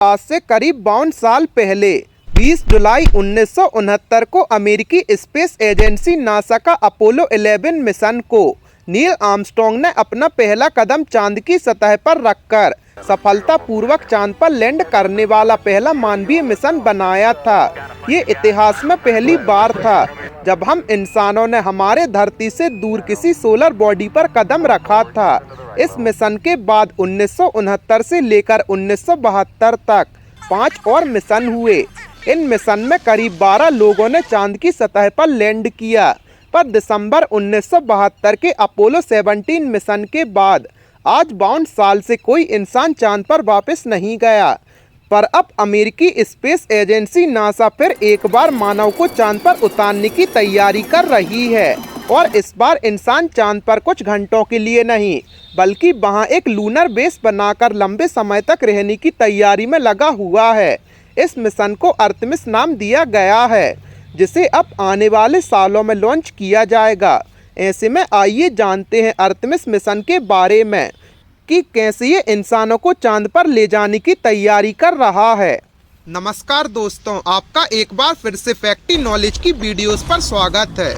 आज से करीब 52 साल पहले 20 जुलाई 1969 को अमेरिकी स्पेस एजेंसी नासा का अपोलो 11 मिशन को नील आर्मस्ट्रॉन्ग ने अपना पहला कदम चांद की सतह पर रखकर सफलतापूर्वक चांद पर लैंड करने वाला पहला मानवीय मिशन बनाया था। ये इतिहास में पहली बार था जब हम इंसानों ने हमारे धरती से दूर किसी सोलर बॉडी पर कदम रखा था। इस मिशन के बाद 1969 से लेकर 1972 तक 5 और मिशन हुए। इन मिशन में करीब 12 लोगों ने चांद की सतह पर लैंड किया, पर दिसंबर 1972 के अपोलो 17 मिशन के बाद आज 52 साल से कोई इंसान चांद पर वापस नहीं गया। पर अब अमेरिकी स्पेस एजेंसी नासा फिर एक बार मानव को चांद पर उतारने की तैयारी कर रही है, और इस बार इंसान चांद पर कुछ घंटों के लिए नहीं बल्कि वहां एक लूनर बेस बनाकर लंबे समय तक रहने की तैयारी में लगा हुआ है। इस मिशन को आर्टेमिस नाम दिया गया है, जिसे अब आने वाले सालों में लॉन्च किया जाएगा। ऐसे में आइए जानते हैं आर्टेमिस मिशन के बारे में कि कैसे ये इंसानों को चांद पर ले जाने की तैयारी कर रहा है। नमस्कार दोस्तों, आपका एक बार फिर से फैक्टी नॉलेज की वीडियोस पर स्वागत है।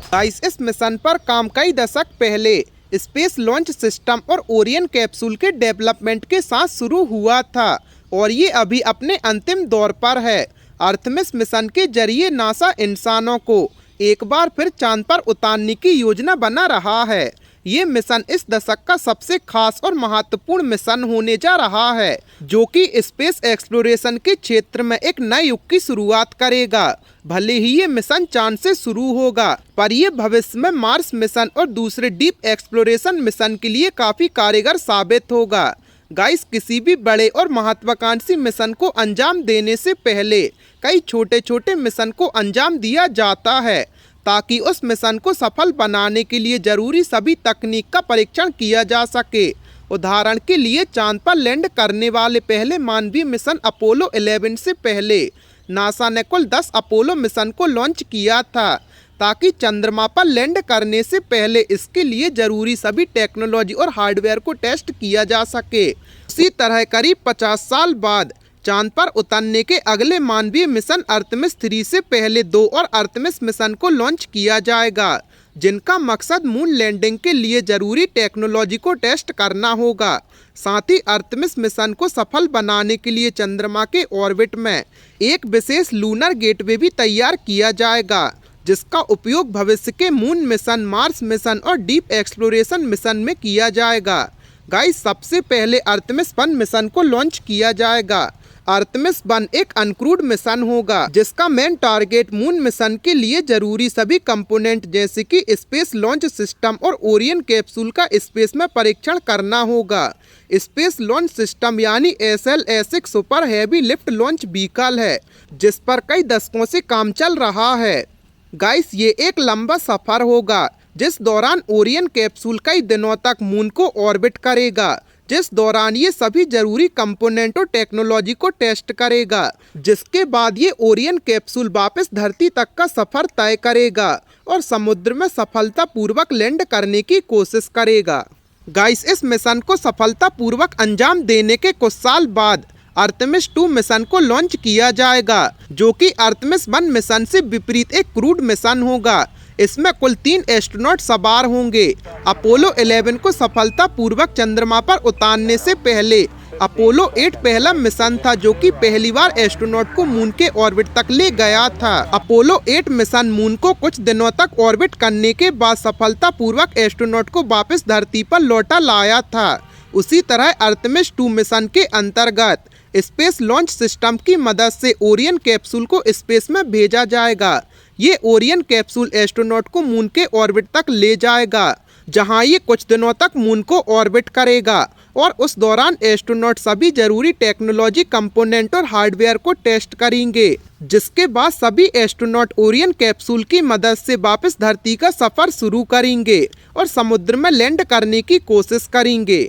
गाइस, इस मिशन पर काम कई दशक पहले स्पेस लॉन्च सिस्टम और ओरियन कैप्सूल के डेवलपमेंट के साथ शुरू हुआ था, और ये अभी अपने अंतिम दौर पर है। आर्टेमिस मिशन के जरिए नासा इंसानों को एक बार फिर चांद पर उतारने की योजना बना रहा है। ये मिशन इस दशक का सबसे खास और महत्वपूर्ण मिशन होने जा रहा है, जो कि स्पेस एक्सप्लोरेशन के क्षेत्र में एक नए युग की शुरुआत करेगा। भले ही ये मिशन चांद से शुरू होगा, पर ये भविष्य में मार्स मिशन और दूसरे डीप एक्सप्लोरेशन मिशन के लिए काफी कारगर साबित होगा। गाइस, किसी भी बड़े और महत्वाकांक्षी मिशन को अंजाम देने से पहले कई छोटे छोटे मिशन को अंजाम दिया जाता है, ताकि उस मिशन को सफल बनाने के लिए जरूरी सभी तकनीक का परीक्षण किया जा सके। उदाहरण के लिए, चांद पर लैंड करने वाले पहले मानवीय मिशन अपोलो 11 से पहले नासा ने कुल 10 अपोलो मिशन को लॉन्च किया था, ताकि चंद्रमा पर लैंड करने से पहले इसके लिए जरूरी सभी टेक्नोलॉजी और हार्डवेयर को टेस्ट किया जा सके। इसी तरह करीब 50 साल बाद चांद पर उतरने के अगले मानवीय मिशन आर्टेमिस 3 से पहले 2 और आर्टेमिस मिशन को लॉन्च किया जाएगा, जिनका मकसद मून लैंडिंग के लिए जरूरी टेक्नोलॉजी को टेस्ट करना होगा। साथ ही आर्टेमिस मिशन को सफल बनाने के लिए चंद्रमा के ऑर्बिट में एक विशेष लूनर गेटवे भी तैयार किया जाएगा, जिसका उपयोग भविष्य के मून मिशन, मार्स मिशन और डीप एक्सप्लोरेशन मिशन में किया जाएगा। गाइस, सबसे पहले आर्टेमिस 1 मिशन को लॉन्च किया जाएगा। आर्टेमिस 1 एक अनक्रूड मिशन होगा, जिसका मेन टारगेट मून मिशन के लिए जरूरी सभी कंपोनेंट जैसे कि स्पेस लॉन्च सिस्टम और ओरियन कैप्सूल का स्पेस में परीक्षण करना होगा। स्पेस लॉन्च सिस्टम यानी SLS एक super heavy lift launch vehicle है, जिस पर कई दशकों से काम चल रहा है। गाइस, ये एक लंबा सफर होगा, जिस दौरान ओरियन कैप्सूल कई दिनों तक मून को ऑर्बिट करेगा, जिस दौरान ये सभी जरूरी कंपोनेंट और टेक्नोलॉजी को टेस्ट करेगा। जिसके बाद ये ओरियन कैप्सूल वापस धरती तक का सफर तय करेगा और समुद्र में सफलतापूर्वक लैंड करने की कोशिश करेगा। गाइस, इस मिशन को सफलतापूर्वक अंजाम देने के कुछ साल बाद आर्टेमिस 2 मिशन को लॉन्च किया जाएगा, जो कि आर्टेमिस 1 मिशन से विपरीत एक क्रूड मिशन होगा। इसमें कुल 3 एस्ट्रोनॉट सवार होंगे। अपोलो 11 को सफलतापूर्वक चंद्रमा पर उतारने से पहले अपोलो 8 पहला मिशन था, जो कि पहली बार एस्ट्रोनॉट को मून के ऑर्बिट तक ले गया था। अपोलो 8 मिशन मून को कुछ दिनों तक ऑर्बिट करने के बाद सफलतापूर्वक एस्ट्रोनॉट को वापस धरती पर लौटा लाया था। उसी तरह आर्टेमिस 2 मिशन के अंतर्गत स्पेस लॉन्च सिस्टम की मदद से ओरियन कैप्सूल को स्पेस में भेजा जाएगा। ये ओरियन कैप्सूल एस्ट्रोनॉट को मून के ऑर्बिट तक ले जाएगा, जहां ये कुछ दिनों तक मून को ऑर्बिट करेगा, और उस दौरान एस्ट्रोनॉट सभी जरूरी टेक्नोलॉजी कंपोनेंट और हार्डवेयर को टेस्ट करेंगे। जिसके बाद सभी एस्ट्रोनॉट ओरियन कैप्सूल की मदद से वापस धरती का सफर शुरू करेंगे और समुद्र में लैंड करने की कोशिश करेंगे।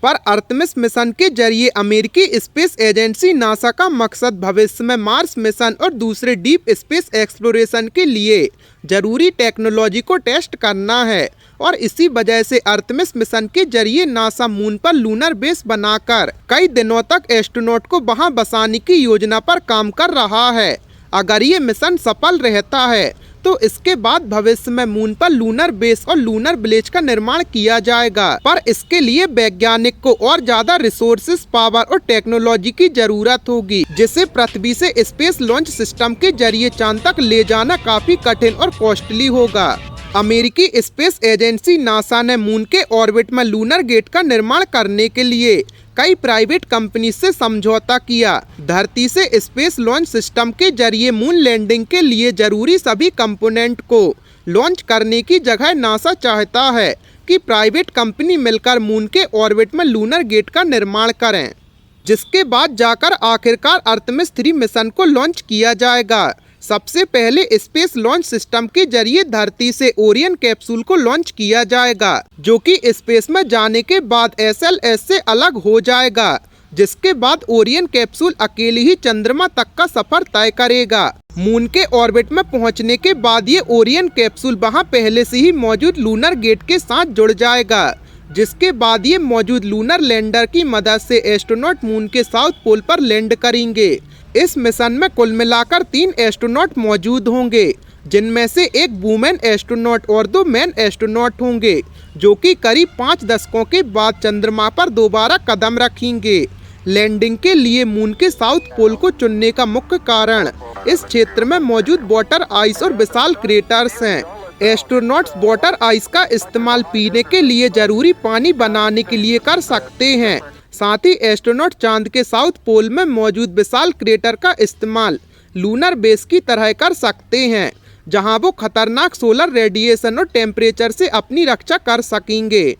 पर आर्टेमिस मिशन के जरिए अमेरिकी स्पेस एजेंसी नासा का मकसद भविष्य में मार्स मिशन और दूसरे डीप स्पेस एक्सप्लोरेशन के लिए जरूरी टेक्नोलॉजी को टेस्ट करना है और इसी वजह से आर्टेमिस मिशन के जरिए नासा मून पर लूनर बेस बनाकर कई दिनों तक एस्ट्रोनॉट को वहां बसाने की योजना पर काम कर रहा है। अगर ये मिशन सफल रहता है तो इसके बाद भविष्य में मून पर लूनर बेस और लूनर विलेज का निर्माण किया जाएगा, पर इसके लिए वैज्ञानिक को और ज्यादा रिसोर्सेज, पावर और टेक्नोलॉजी की जरूरत होगी, जिसे पृथ्वी से स्पेस लॉन्च सिस्टम के जरिए चांद तक ले जाना काफी कठिन और कॉस्टली होगा। अमेरिकी स्पेस एजेंसी नासा ने मून के ऑर्बिट में लूनर गेट का निर्माण करने के लिए कई प्राइवेट कंपनी से समझौता किया। धरती से स्पेस लॉन्च सिस्टम के जरिए मून लैंडिंग के लिए जरूरी सभी कंपोनेंट को लॉन्च करने की जगह नासा चाहता है कि प्राइवेट कंपनी मिलकर मून के ऑर्बिट में लूनर गेट का निर्माण करें, जिसके बाद जाकर आखिरकार आर्टेमिस 3 मिशन को लॉन्च किया जाएगा। सबसे पहले स्पेस लॉन्च सिस्टम के जरिए धरती से ओरियन कैप्सूल को लॉन्च किया जाएगा, जो कि स्पेस में जाने के बाद SLS से अलग हो जाएगा, जिसके बाद ओरियन कैप्सूल अकेले ही चंद्रमा तक का सफर तय करेगा। मून के ऑर्बिट में पहुंचने के बाद ये ओरियन कैप्सूल वहां पहले से ही मौजूद लूनर गेट के साथ जुड़ जाएगा, जिसके बाद ये मौजूद लूनर लैंडर की मदद से एस्ट्रोनॉट मून के साउथ पोल पर लैंड करेंगे। इस मिशन में कुल मिलाकर 3 एस्ट्रोनॉट मौजूद होंगे, जिनमें से एक वुमेन एस्ट्रोनॉट और 2 मैन एस्ट्रोनॉट होंगे, जो कि करीब 5 दशकों के बाद चंद्रमा पर दोबारा कदम रखेंगे। लैंडिंग के लिए मून के साउथ पोल को चुनने का मुख्य कारण इस क्षेत्र में मौजूद वाटर आइस और विशाल क्रेटर्स हैं। एस्ट्रोनॉट्स वाटर आइस का इस्तेमाल पीने के लिए जरूरी पानी बनाने के लिए कर सकते हैं। साथ ही एस्ट्रोनॉट चांद के साउथ पोल में मौजूद विशाल क्रेटर का इस्तेमाल लूनर बेस की तरह कर सकते हैं, जहां वो खतरनाक सोलर रेडिएशन और टेम्परेचर से अपनी रक्षा कर सकेंगे।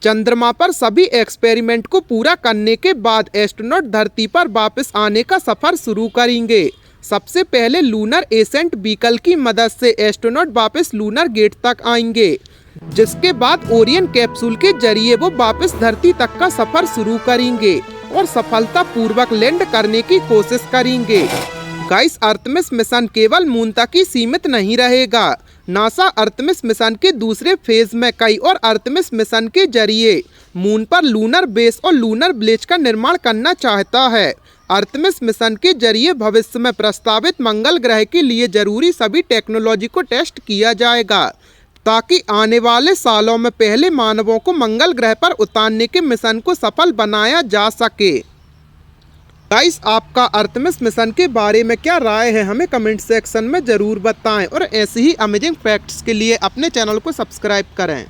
चंद्रमा पर सभी एक्सपेरिमेंट को पूरा करने के बाद एस्ट्रोनॉट धरती पर वापस आने का सफर शुरू करेंगे। सबसे पहले लूनर एसेंट व्हीकल की मदद से एस्ट्रोनॉट वापस लूनर गेट तक आएंगे, जिसके बाद ओरियन कैप्सूल के जरिए वो वापस धरती तक का सफर शुरू करेंगे और सफलतापूर्वक लैंड करने की कोशिश करेंगे। गाइस, आर्टेमिस मिशन केवल मून तक ही सीमित नहीं रहेगा। नासा आर्टेमिस मिशन के दूसरे फेज में कई और आर्टेमिस मिशन के जरिए मून पर लूनर बेस और लूनर विलेज का निर्माण करना चाहता है। आर्टेमिस मिशन के जरिए भविष्य में प्रस्तावित मंगल ग्रह के लिए जरूरी सभी टेक्नोलॉजी को टेस्ट किया जाएगा, ताकि आने वाले सालों में पहले मानवों को मंगल ग्रह पर उतारने के मिशन को सफल बनाया जा सके। गाइस, आपका आर्टेमिस मिशन के बारे में क्या राय है, हमें कमेंट सेक्शन में ज़रूर बताएं और ऐसे ही अमेजिंग फैक्ट्स के लिए अपने चैनल को सब्सक्राइब करें।